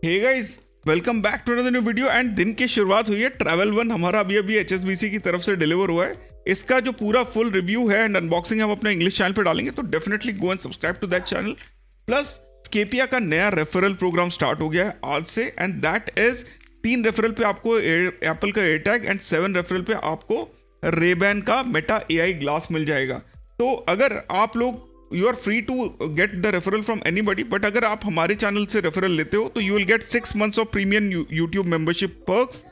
Hey guys, welcome back to another new video. And दिन की शुरुआत हुई है ट्रैवल वन, हमारा अभी HSBC की तरफ से डिलीवर हुआ है। इसका जो पूरा फुल रिव्यू है एंड अनबॉक्सिंग हम अपने इंग्लिश चैनल पे डालेंगे, तो definitely go and subscribe to that channel. Plus Scapia का नया रेफरल प्रोग्राम स्टार्ट हो गया है आज से, एंड दैट इज 3 रेफरल पे आपको एप्पल का एयरटैग एंड 7 रेफरल पे आपको रेबैन का मेटा AI ग्लास मिल जाएगा। तो अगर आप लोग you are free to get the referral from anybody, but अगर आप हमारे चैनल से रेफरल लेते हो तो you will get 6 months of premium YouTube membership perks,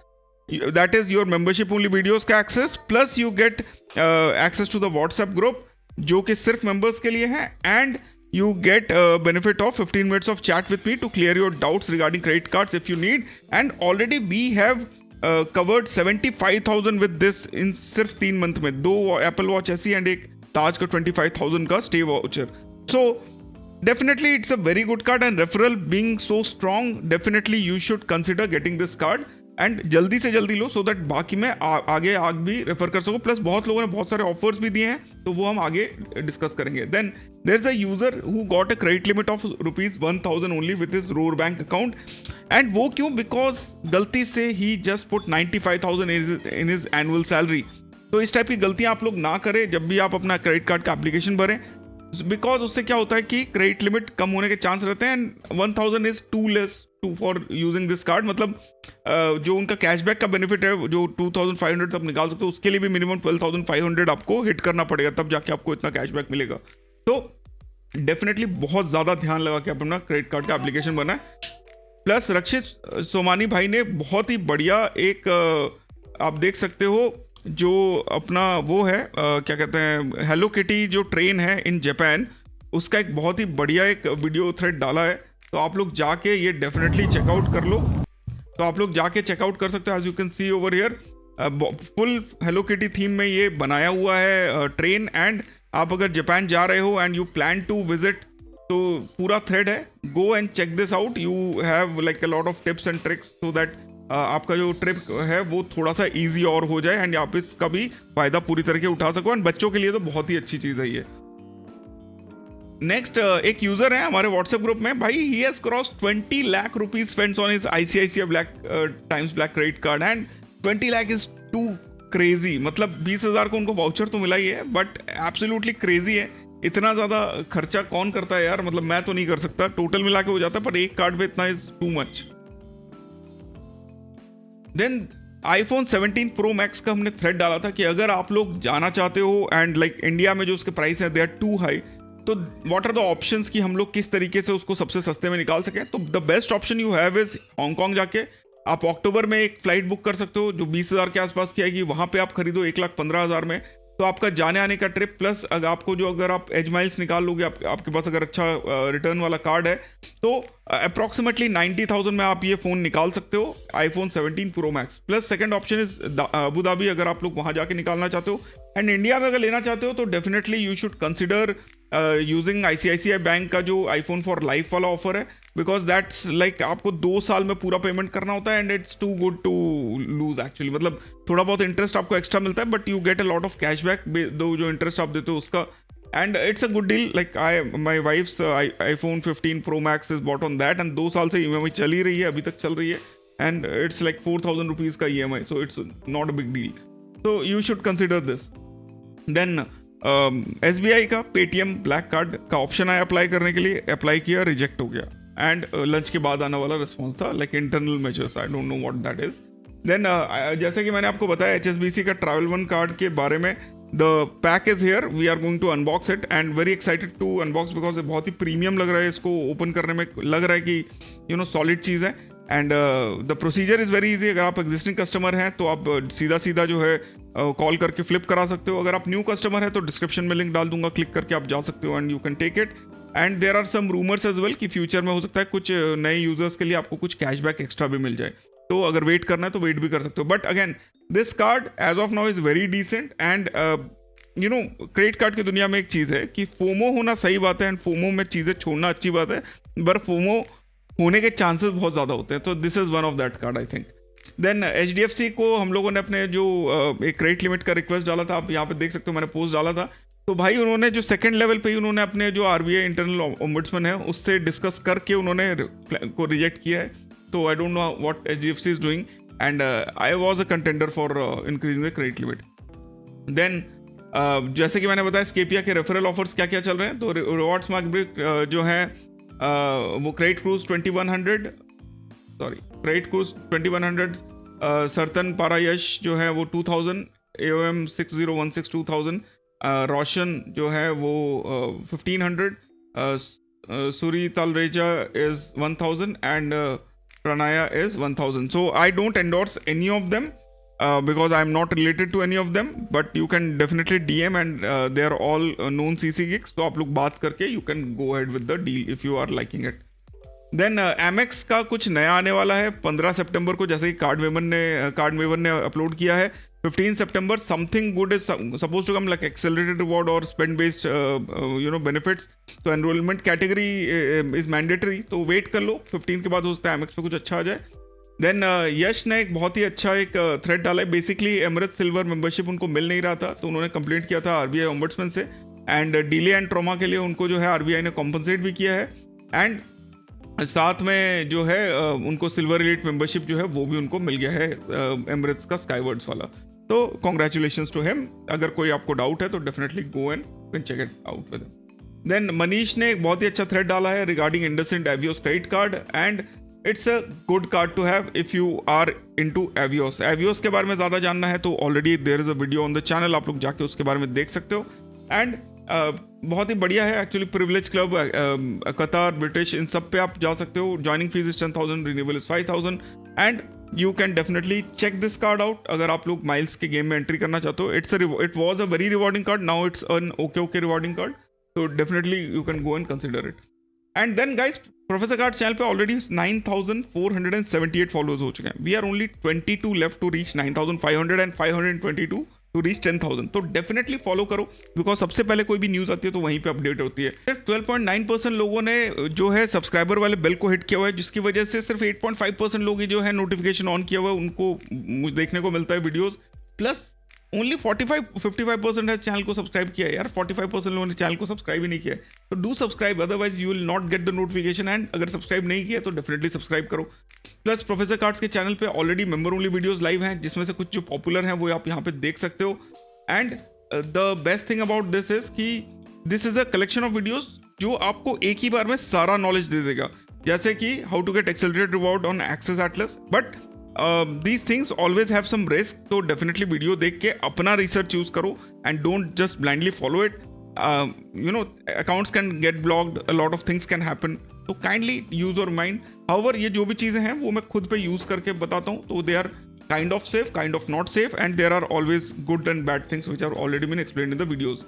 that is your membership only videos का access, plus you get access to the WhatsApp group जो कि सिर्फ मेंबर्स के लिए है, and you get benefit of 15 minutes of chat with me to clear your doubts regarding credit cards if you need. And already we have covered 75,000 with this in सिर्फ 3 month में। 2 Apple Watch SE and एक ताज का 25,000 का stay voucher. So definitely it's a very good card, and referral being so strong, definitely you should consider getting this card and जल्दी से जल्दी लो, so that बाकी मैं आगे भी रेफर कर सकूँ। प्लस बहुत लोगों ने बहुत सारे ऑफर्स भी दिए हैं, तो वो हम आगे डिस्कस करेंगे। Then there is a user who got a credit limit of ₹1,000 only with his रोर बैंक अकाउंट, एंड वो क्यों? बिकॉज गलती से ही just put 95,000 in his annual salary. तो इस टाइप की गलतियां आप लोग ना करें जब भी आप अपना क्रेडिट कार्ड का एप्लीकेशन भरें, बिकॉज उससे क्या होता है कि क्रेडिट लिमिट कम होने के चांस रहते हैं, and 1,000 is too less for using this card. मतलब जो उनका कैशबैक का बेनिफिट है जो 2,500 तक निकाल सकते हो, उसके लिए भी मिनिमम 12,500 आपको हिट करना पड़ेगा, तब जाके आपको इतना कैशबैक मिलेगा। तो डेफिनेटली बहुत ज़्यादा ध्यान लगा के अपना क्रेडिट कार्ड का एप्लीकेशन बनाए। प्लस रक्षित सोमानी भाई ने बहुत ही बढ़िया एक आप देख सकते हो जो अपना वो है क्या कहते हैं, हेलो किटी जो ट्रेन है इन जापान, उसका एक बहुत ही बढ़िया एक वीडियो थ्रेड डाला है, तो आप लोग जाके ये डेफिनेटली चेकआउट कर लो। तो आप लोग जाके चेकआउट कर सकते हो। As you can see over here full Hello Kitty theme में ये बनाया हुआ है ट्रेन, एंड आप अगर जापान जा रहे हो and you plan to visit, तो पूरा थ्रेड है, go and check this out. You have like a lot of tips and tricks so that आपका जो ट्रिप है वो थोड़ा सा इजी और हो जाए, एंड आप इसका भी फायदा पूरी तरीके उठा सको। एंड बच्चों के लिए तो बहुत ही अच्छी चीज़ है ये। नेक्स्ट एक यूजर है हमारे व्हाट्सएप ग्रुप में, भाई ही has cross 20 lakh rupees spends on his ICICI Times Black credit card, and 20 lakh is too crazy. मतलब 20,000 को उनको वाउचर तो मिला ही है, बट एब्सोल्युटली क्रेजी है। इतना ज़्यादा खर्चा कौन करता है यार? मतलब मैं तो नहीं कर सकता, टोटल मिला के हो जाता है, पर एक कार्ड पे इतना is too much. Then iPhone 17 Pro Max का हमने थ्रेड डाला था कि अगर आप लोग जाना चाहते हो एंड लाइक इंडिया में जो उसके प्राइस है दे आर टू हाई, तो व्हाट आर द ऑप्शंस कि हम लोग किस तरीके से उसको सबसे सस्ते में निकाल सकें। तो the best option you have is Hong Kong जाके आप अक्टूबर में एक फ्लाइट बुक कर सकते हो जो 20,000 के आसपास की आएगी। वहाँ पे आप खरीदो 1,15,000 में, तो आपका जाने आने का ट्रिप प्लस अगर आपको जो अगर आप एज माइल्स निकाल लोगे, आपके पास अगर अच्छा रिटर्न वाला कार्ड है, तो अप्रॉक्सीमेटली 90,000 में आप ये फ़ोन निकाल सकते हो iPhone 17 Pro Max। Plus second option is Abu Dhabi, अगर आप लोग वहाँ जाके निकालना चाहते हो। एंड इंडिया में अगर लेना चाहते हो तो definitely you should consider using ICICI bank का जो iPhone फॉर लाइफ वाला ऑफर है, बिकॉज दैट्स लाइक आपको 2 साल में पूरा पेमेंट करना होता है, and it's too good to lose actually. मतलब थोड़ा बहुत इंटरेस्ट आपको एक्स्ट्रा मिलता है, but you get a lot of cashback though जो इंटरेस्ट आप देते हो उसका, and it's a good deal. Like my wife's iPhone 15 Pro Max is bought on that, and 2 साल से EMI चल ही रही है, अभी तक चल रही है, एंड इट्स लाइक 4,000 रुपीज़ का EMI, so it's not a big deal. So you should consider this. Then SBI का पेटीएम ब्लैक कार्ड का ऑप्शन आया अप्लाई करने के लिए, अप्लाई किया, रिजेक्ट हो गया, एंड लंच के बाद आने वाला रिस्पॉन्स था like internal measures, I don't know what that is. Then जैसे कि मैंने आपको बताया HSBC का ट्रैवल वन कार्ड के बारे में, the pack is here, we are going to unbox it, and very excited to unbox because ये बहुत ही प्रीमियम लग रहा है। इसको ओपन करने में लग रहा है कि यू नो सॉलिड चीज़ है, and the procedure is very easy. अगर आप एग्जिस्टिंग कस्टमर हैं तो आप सीधा जो है कॉल करके फ्लिप करा सकते हो। अगर आप न्यू कस्टमर है तो डिस्क्रिप्शन में लिंक डाल दूंगा, क्लिक करके आप जा सकते हो, and you can take it. And there are some rumours as well कि फ्यूचर में हो सकता है कुछ नए यूजर्स के लिए आपको कुछ कैशबैक एक्स्ट्रा भी मिल जाए, तो अगर वेट करना है तो वेट भी कर सकते हो। But again this card as of now is very decent, and you know credit card की दुनिया में एक चीज़ है कि फोमो होना सही बात है, एंड फोमो में चीज़ें छोड़ना अच्छी बात है, पर फोमो होने के चांसेस बहुत ज़्यादा होते हैं। तो this is one of that card I think. Then HDFC को हम लोगों ने अपने जो एक क्रेडिट लिमिट का रिक्वेस्ट डाला था, आप यहाँ पे देख सकते हो, मैंने पोस्ट डाला था, तो भाई उन्होंने जो सेकंड लेवल पे ही उन्होंने अपने जो RBI इंटरनल ओम्बुड्समैन है उससे डिस्कस करके उन्होंने को रिजेक्ट किया है। So I don't know what HDFC is doing, and I was a contender for increasing the credit limit. Then जैसे कि मैंने बताया स्केपिया के रेफरल ऑफर्स क्या क्या चल रहे हैं, तो रिवॉर्ड स्मार्ट ब्रेक जो है वो क्रेडिट क्रूज 2100 सर्तन पारा यश जो है वो 2000, AOM 6016 2000, रोशन जो है वो 1500, Suri Talreja is 1000 and Pranaya is 1000. So I don't endorse any of them because I'm not related to any of them, but you can definitely DM and they are all known CC gigs. तो आप लोग बात करके you can go ahead with the deal if you are liking it. Then Amex का कुछ नया आने वाला है 15 सितंबर को, जैसे कि कार्ड वेवर ने अपलोड किया है. 15 सितंबर something good is suppose to come, like accelerated reward और स्पेंड बेस्ड बेनिफिट्स. तो एनरोलमेंट कैटेगरी इज मैंडेटरी, तो वेट कर लो 15 के बाद हो सकता है Amex पे कुछ अच्छा आ जाए. देन यश ने एक बहुत ही अच्छा एक थ्रेड डाला है. बेसिकली एमरेट सिल्वर मेंबरशिप उनको मिल नहीं रहा था, तो उन्होंने कंप्लेंट किया था RBI ओम्बड्समैन से, एंड डिले एंड ट्रॉमा के लिए उनको जो है RBI ने कॉम्पनसेट भी किया है, एंड साथ में जो है उनको सिल्वर एलीट मेंबरशिप जो है वो भी उनको मिल गया है एमरेट्स का स्काईवर्ड्स वाला. तो कॉन्ग्रेचुलेशंस टू हिम. अगर कोई आपको डाउट है तो definitely go and check it out with. Then Manish ने एक बहुत ही अच्छा थ्रेड डाला है regarding IndusInd Avios credit card, and it's a good card to have if you are into Avios. Avios के बारे में ज़्यादा जानना है तो already there is a video on the channel, आप लोग जाके उसके बारे में देख सकते हो. एंड बहुत ही बढ़िया है actually. Privilege club, Qatar, British, इन सब पे आप जा सकते हो. Joining fees is 10,000, renewable is 5,000, and you can definitely check this card out अगर आप लोग माइल्स के गेम में एंट्री करना चाहते हो. It was a very rewarding card, now it's an okay rewarding card, so definitely you can go and consider it. And then guys, Professor Card channel पे already 9,478 followers हो चुके हैं. We are only 22 left to reach 9,500 and 522 to reach 10,000. तो definitely follow करो, because सबसे पहले कोई भी न्यूज़ आती है तो वहीं पे अपडेट होती है. 12.9% लोगों ने जो है सब्सक्राइबर वाले बेल को हिट किया हुआ है, जिसकी वजह से सिर्फ 8.5% लोग जो है नोटिफिकेशन ऑन किया हुआ है उनको मुझे देखने को मिलता है वीडियोज़. प्लस ओनली 55% है चैनल को सब्सक्राइब किया है यार. 45% लोगों ने चैनल को सब्सक्राइब ही नहीं किया है. तो do subscribe, otherwise you will not get the notification. And अगर सब्सक्राइब नहीं किया तो डेफिनेटली सब्सक्राइब करो. प्लस प्रोफेसर कार्ड्स के चैनल पे already member only videos live हैं, जिसमें से कुछ जो पॉपुलर हैं वो आप यहाँ पे देख सकते हो. And the best thing about this is कि this is a collection of videos जो आपको एक ही बार में सारा नॉलेज दे देगा, जैसे कि how to get accelerated reward on Axis Atlas. But these things always have some risk, तो definitely वीडियो देख के अपना रिसर्च यूज करो and don't just blindly follow it. Accounts can get blocked, a lot of things can happen, so kindly use your mind. However, ये जो भी चीज़ें हैं वो मैं खुद पे यूज करके बताता हूँ, तो they are kind of safe, kind of not safe, and there are always good and bad things which are already been explained in the videos.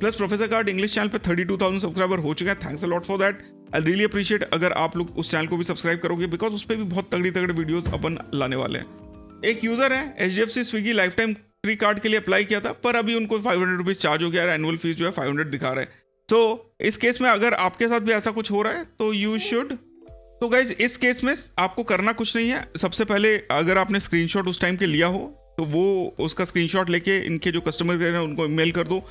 Plus professor card English channel पे 32,000 subscriber हो चुके हैं. Thanks a lot for that. I really appreciate अगर आप लोग उस channel को भी सब्सक्राइब करोगे, बिकॉज उस पर भी बहुत तगड़े वीडियोस अपन लाने वाले हैं. एक यूजर है HDFC Swiggy life time free card के लिए अप्लाई किया था, पर अभी उनको 500 रुपीज चार्ज हो गया है. एनुअल फीस जो है 500 दिखा रहा है. तो इस केस में अगर आपके साथ भी ऐसा कुछ हो रहा है तो यू शुड. तो गाइज इस केस में आपको करना कुछ नहीं है. सबसे पहले अगर आपने स्क्रीनशॉट उस टाइम के लिया हो तो वो उसका स्क्रीनशॉट लेके इनके जो कस्टमर केयर हैं उनको ईमेल कर दो.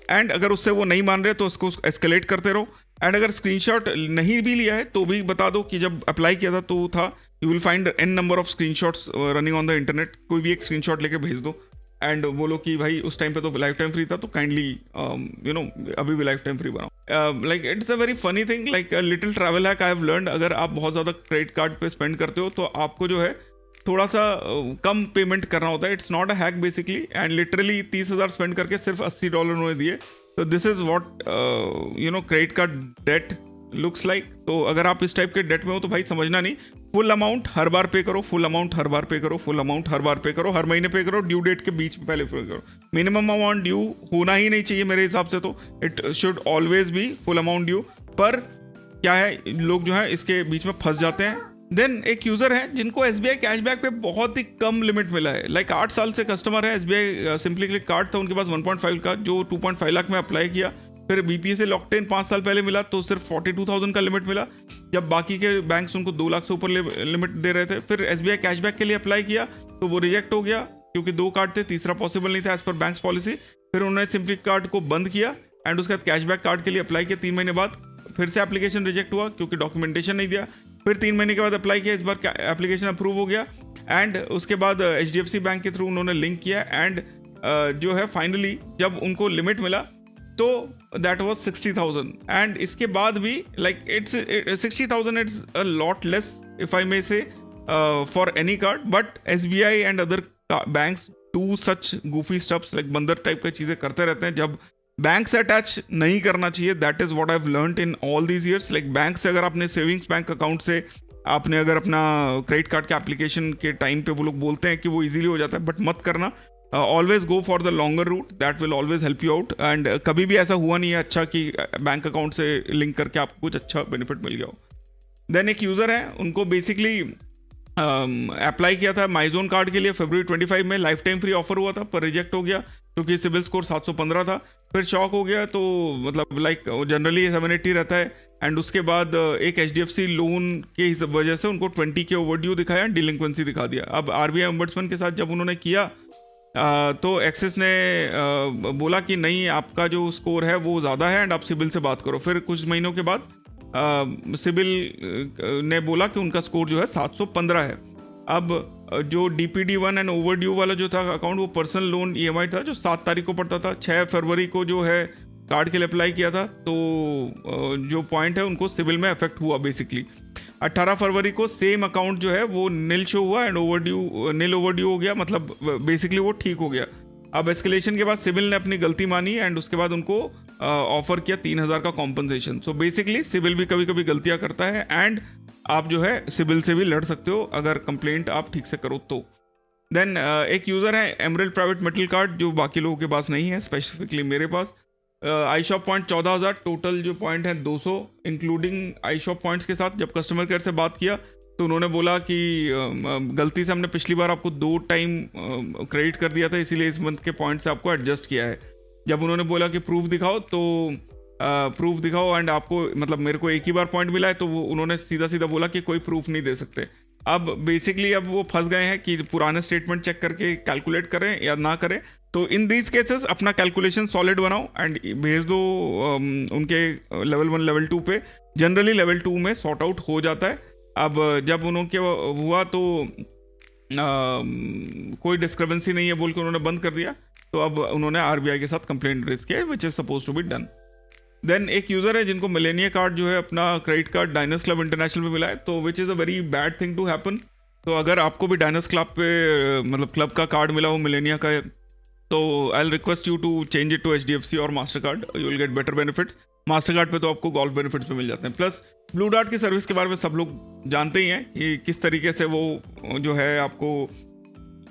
एंड अगर उससे वो नहीं मान रहे तो उसको एस्केलेट करते रहो. एंड अगर स्क्रीनशॉट नहीं भी लिया है तो भी बता दो कि जब अप्लाई किया था तो था. You will find n number of screenshots running on the internet. कोई भी एक स्क्रीनशॉट लेके भेज दो एंड बोलो कि भाई उस टाइम पे तो लाइफ टाइम फ्री था, तो काइंडली अभी भी लाइफ टाइम फ्री बनाओ. Like it's a very funny thing, like little travel hack I have learned. अगर आप बहुत ज़्यादा क्रेडिट कार्ड पे स्पेंड करते हो तो आपको जो है थोड़ा सा कम पेमेंट करना होता है. It's not a hack basically. And literally 30,000 spend करके सिर्फ $80 उन्होंने दिए. तो this is what credit card debt looks like. तो अगर आप इस टाइप के डेट में हो तो भाई समझना नहीं, फुल अमाउंट हर बार पे करो, फुल अमाउंट हर बार पे करो, फुल अमाउंट हर बार पे करो, हर महीने पे करो, ड्यू डेट के बीच में पहले पे करो. मिनिमम अमाउंट ड्यू होना ही नहीं चाहिए मेरे हिसाब से. तो it should always be full amount due. पर क्या है, लोग जो है इसके बीच में फंस जाते हैं. देन एक यूजर है जिनको SBI कैशबैक पे बहुत ही कम लिमिट मिला है. लाइक 8 साल से कस्टमर है. SBI सिंपली क्लिक कार्ड था उनके पास 1.5 का, जो 2.5 लाख में अप्लाई किया. फिर BPA से लॉक्ड इन 5 साल पहले मिला तो सिर्फ 42,000 का लिमिट मिला, जब बाकी के बैंक्स उनको 2 लाख से ऊपर लिमिट दे रहे थे. फिर SBI कैशबैक के लिए अप्लाई किया तो वो रिजेक्ट हो गया क्योंकि 2 कार्ड थे, तीसरा पॉसिबल नहीं था एज पर बैंक्स पॉलिसी. फिर उन्होंने सिंपली कार्ड को बंद किया एंड उसके बाद कैशबैक कार्ड के लिए अप्लाई किया. 3 महीने बाद फिर से एप्लीकेशन रिजेक्ट हुआ क्योंकि डॉक्यूमेंटेशन नहीं दिया. फिर 3 महीने के बाद अप्लाई किया, इस बार एप्लीकेशन अप्रूव हो गया एंड उसके बाद HDFC बैंक के थ्रू उन्होंने लिंक किया एंड जो है फाइनली जब उनको लिमिट मिला तो दैट वाज 60,000 एंड इसके बाद भी like it's 60,000 it's a lot less if I may say for any card, but SBI and other banks do such goofy stuffs like बंदर टाइप का चीज़ें करते रहते हैं जब बैंक से अटैच नहीं करना चाहिए. That is what I have learned in all these years. Like bank से अगर आपने सेविंग्स बैंक अकाउंट से आपने अगर अपना क्रेडिट कार्ड के एप्लीकेशन के टाइम पे वो लोग बोलते हैं कि वो इजीली हो जाता है, बट मत करना. Always go for the longer route, that will always help you out. And कभी भी ऐसा हुआ नहीं है अच्छा कि बैंक अकाउंट से लिंक करके आपको कुछ अच्छा बेनिफिट मिल गया हो. देन एक यूज़र है, उनको बेसिकली अप्लाई किया था माइजोन कार्ड के लिए फरवरी 25 में. लाइफ टाइम फ्री ऑफर हुआ था पर रिजेक्ट हो गया क्योंकि सिविल स्कोर 715 था. फिर शॉक हो गया, तो मतलब लाइक जनरली 780 रहता है. एंड उसके बाद एक HDFC लोन के वजह से उनको 20 के ओवरड्यू दिखाया, डिलिंक्वेंसी दिखा दिया. अब RBI ओम्बड्समैन के साथ जब उन्होंने किया तो एक्सिस ने बोला कि नहीं, आपका जो स्कोर है वो ज़्यादा है एंड आप सिबिल से बात करो. फिर कुछ महीनों के बाद सिबिल ने बोला कि उनका स्कोर जो है 715 है. अब जो DPD1 एंड ओवरड्यू वाला जो था अकाउंट, वो पर्सनल लोन EMI था जो 7 तारीख को पड़ता था. 6 फरवरी को जो है कार्ड के लिए अप्लाई किया था, तो जो पॉइंट है उनको सिविल में अफेक्ट हुआ बेसिकली. 18 फरवरी को सेम अकाउंट जो है वो नील शो हुआ एंड नील ओवरड्यू हो गया, मतलब बेसिकली वो ठीक हो गया. अब एस्केलेशन के बाद सिविल ने अपनी गलती मानी एंड उसके बाद उनको ऑफर किया 3,000 का कॉम्पनसेशन. सो बेसिकली सिविल भी कभी कभी गलतियां करता है एंड आप जो है सिविल से भी लड़ सकते हो अगर कंप्लेंट आप ठीक से करो तो. देन एक यूज़र है एमरल्ड प्राइवेट मेटल कार्ड, जो बाकी लोगों के पास नहीं है, स्पेसिफिकली मेरे पास. iShop पॉइंट 14,000, टोटल जो पॉइंट है 200 इंक्लूडिंग iShop पॉइंट्स के साथ. जब कस्टमर केयर से बात किया तो उन्होंने बोला कि गलती से हमने पिछली बार आपको 2 टाइम क्रेडिट कर दिया था, इसीलिए इस मंथ के पॉइंट से आपको एडजस्ट किया है. जब उन्होंने बोला कि प्रूफ दिखाओ, तो प्रूफ दिखाओ एंड आपको मतलब मेरे को एक ही बार पॉइंट मिला है, तो वो उन्होंने सीधा सीधा बोला कि कोई प्रूफ नहीं दे सकते. अब बेसिकली अब वो फंस गए हैं कि पुराने स्टेटमेंट चेक करके कैलकुलेट करें या ना करें. तो इन दीज केसेस अपना कैलकुलेशन सॉलिड बनाओ एंड भेज दो उनके लेवल 1 लेवल 2 पे. जनरली लेवल 2 में सॉर्ट आउट हो जाता है. अब जब उनके हुआ तो कोई डिस्क्रिपेंसी नहीं है बोल के उन्होंने बंद कर दिया, तो अब उन्होंने RBI के साथ कंप्लेंट रेज किया, which is suppose to be done. Then एक यूज़र है जिनको मिलेनिया कार्ड जो है अपना credit card Diners Club International में मिला है, तो which is a very bad thing to happen. तो अगर आपको भी डायनस क्लब पे मतलब क्लब का कार्ड मिला हो मिलेनिया का, तो I will request you to change it to HDFC और Mastercard, you will get better benefits. Mastercard पे तो आपको गोल्फ बेनिफिट्स पे मिल जाते हैं. प्लस ब्लू डार्ट की सर्विस के बारे में सब लोग जानते ही हैं कि किस तरीके से वो जो है आपको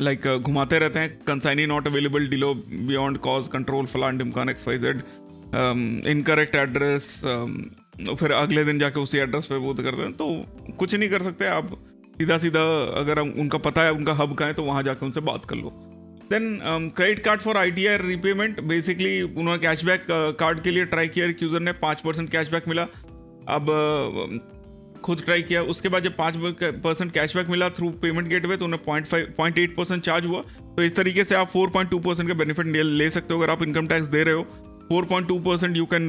लाइक घुमाते रहते हैं. Consignee not available, delay beyond cause control, फलान ढिमकान XYZ, इनकरेक्ट एड्रेस, फिर अगले दिन जाके उसी एड्रेस पे वो करते हैं. तो कुछ नहीं कर सकते आप, सीधा सीधा अगर उनका पता है उनका हब कहाँ है तो वहाँ जाके उनसे बात कर लो. Then credit card for ITR repayment, basically उन्होंने कैशबैक कार्ड के लिए ट्राई किया. एक यूज़र ने 5% कैशबैक मिला. अब खुद ट्राई किया, उसके बाद जब 5% कैशबैक मिला थ्रू पेमेंट गेटवे, तो उन्हें 0.8% चार्ज हुआ. तो इस तरीके से आप 4.2% का बेनिफिट ले सकते हो. अगर आप इनकम टैक्स दे रहे हो, 4.2% you can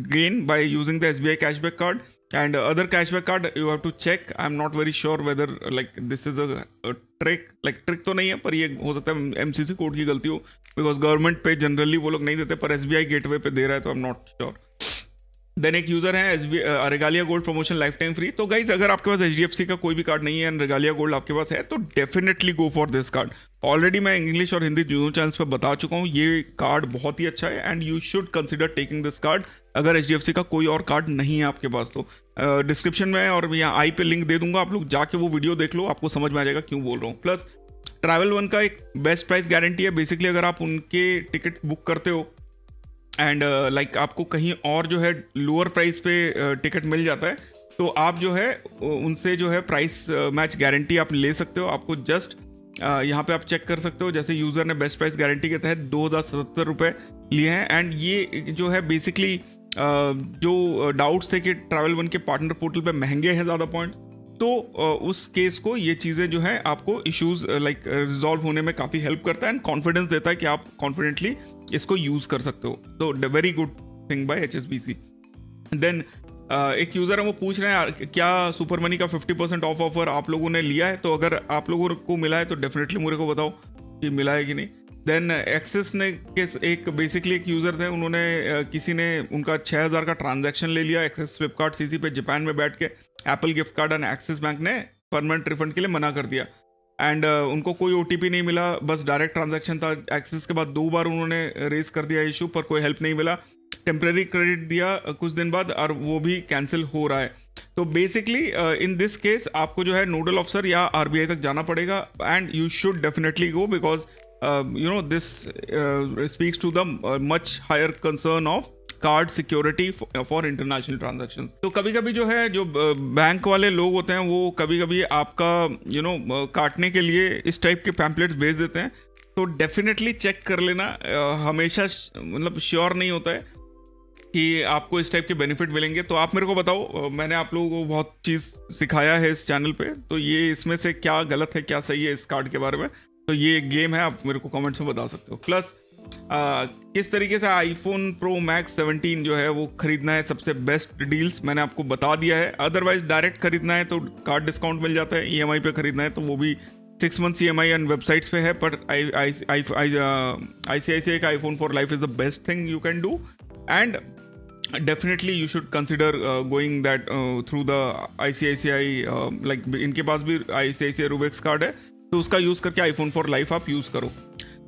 gain by using the SBI cashback card. And other cashback card you have to check. I'm not very sure whether like this is a trick. Like trick तो नहीं है, पर ये हो सकता है MCC कोड की गलती हो, because गवर्नमेंट पे जनरली वो लोग नहीं देते, पर SBI गेटवे पे दे रहा है, तो I'm not sure. देन एक यूज़र है Regalia gold promotion life time free. तो गाइज अगर आपके पास HDFC का कोई भी कार्ड नहीं है एंड रेगालिया गोल्ड आपके पास है, तो definitely go for this card. Already मैं इंग्लिश और हिंदी दोनों चैनल्स पर बता चुका हूँ, ये कार्ड बहुत ही अच्छा है and you should consider taking this card अगर HDFC का कोई और कार्ड नहीं है आपके पास. तो डिस्क्रिप्शन में और यहाँ आई पे लिंक दे दूंगा, आप लोग जाके वो वीडियो देख लो, आपको समझ में आ जाएगा क्यों बोल रहा हूँ. प्लस ट्रैवल वन का एक बेस्ट प्राइस गारंटी है. बेसिकली अगर आप उनके टिकट बुक करते हो एंड लाइक आपको कहीं और जो है लोअर प्राइस पे टिकट मिल जाता है, तो आप जो है उनसे जो है प्राइस मैच गारंटी आप ले सकते हो. आपको जस्ट यहाँ पे आप चेक कर सकते हो, जैसे यूज़र ने बेस्ट प्राइस गारंटी के तहत 2,077 रुपये लिए हैं. एंड ये जो है बेसिकली जो डाउट्स थे कि ट्रैवल वन के पार्टनर पोर्टल पे महंगे हैं ज़्यादा पॉइंट्स, तो उस केस को ये चीज़ें जो है आपको इश्यूज लाइक रिजॉल्व होने में काफ़ी हेल्प करता है एंड कॉन्फिडेंस देता है कि आप कॉन्फिडेंटली इसको यूज़ कर सकते हो. तो very good thing by HSBC. देन एक यूज़र है वो पूछ रहे हैं क्या सुपर मनी का 50% ऑफ ऑफर आप लोगों ने लिया है, तो अगर आप लोगों को मिला है तो डेफिनेटली मुझे को बताओ कि मिला है कि नहीं। देन एक्सिस ने एक बेसिकली एक यूज़र थे, उन्होंने किसी ने उनका 6000 का ट्रांजैक्शन ले लिया एक्सिस फ्लिपकार्ट सीसी पे जापान में बैठ के, Apple gift card and axis bank ने परमानेंट रिफंड के लिए मना कर दिया एंड उनको कोई OTP नहीं मिला, बस डायरेक्ट ट्रांजैक्शन था। एक्सिस के बाद 2 बार उन्होंने रेस कर दिया इशू, पर कोई हेल्प नहीं मिला। टेम्प्रेरी क्रेडिट दिया कुछ दिन बाद और वो भी कैंसिल हो रहा है। तो बेसिकली इन दिस केस आपको जो है नोडल ऑफिसर या RBI तक जाना पड़ेगा and you should definitely go, because this speaks to the much higher concern of card security for international transaction. तो कभी कभी जो है जो बैंक वाले लोग होते हैं वो कभी कभी आपका काटने के लिए इस टाइप के पैम्पलेट्स भेज देते हैं, तो डेफिनेटली चेक कर लेना। हमेशा मतलब श्योर नहीं होता है कि आपको इस टाइप के बेनिफिट मिलेंगे। तो आप मेरे को बताओ, मैंने आप लोगों को बहुत चीज़ सिखाया है इस चैनल पे, तो ये इसमें से क्या गलत है क्या सही है इस कार्ड के बारे में, तो ये गेम है, आप मेरे को कमेंट्स में बता सकते हो। प्लस किस तरीके से iPhone Pro Max 17 जो है वो खरीदना है, सबसे बेस्ट डील्स मैंने आपको बता दिया है। अदरवाइज डायरेक्ट खरीदना है तो कार्ड डिस्काउंट मिल जाता है, EMI पे खरीदना है तो वो भी 6 months EMI एंड वेबसाइट्स पे है। बट ICICI का iPhone for Life is the best thing you can do and definitely you should consider going that through the ICICI like इनके पास भी ICICI Rubex कार्ड है, तो उसका यूज़ करके iPhone for Life आप यूज़ करो।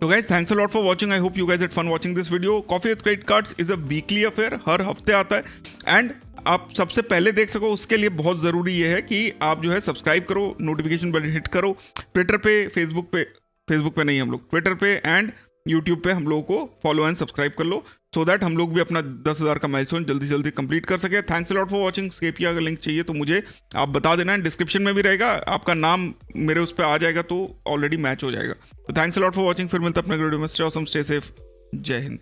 तो guys thanks a lot for watching, I hope you guys had fun watching this video. Coffee with credit cards is a weekly affair, हर हफ्ते आता है एंड आप सबसे पहले देख सको उसके लिए बहुत ज़रूरी ये है कि आप जो है सब्सक्राइब करो, नोटिफिकेशन बेल हिट करो। ट्विटर पे, फेसबुक पे नहीं, हम लोग ट्विटर पे एंड यूट्यूब पे हम लोगों को फॉलो एंड सब्सक्राइब कर लो, सो दैट हम लोग भी अपना 10,000 का माइलस्टोन जल्दी जल्दी कंप्लीट कर सके। Thanks a lot for watching. Scapia अगर लिंक चाहिए तो मुझे आप बता देना, डिस्क्रिप्शन में भी रहेगा, आपका नाम मेरे उस पर आ जाएगा तो ऑलरेडी मैच हो जाएगा। तो thanks a lot for watching, फिर मिलता अपने वीडियो में। स्टे ऑसम, स्टे सेफ, जय हिंद।